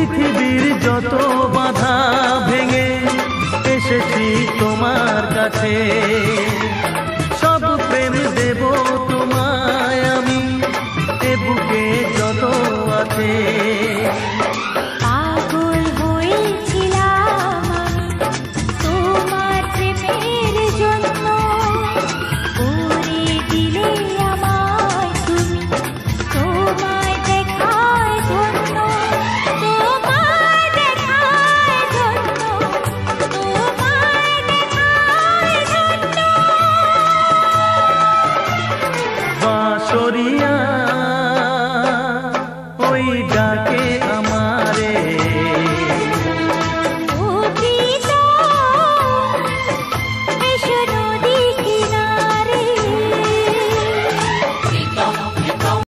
পৃথিবীর যত বাধা ভেঙে এসেছি তোমার কাছে। সব প্রেম দেব তোমায় আমি, এ বুকে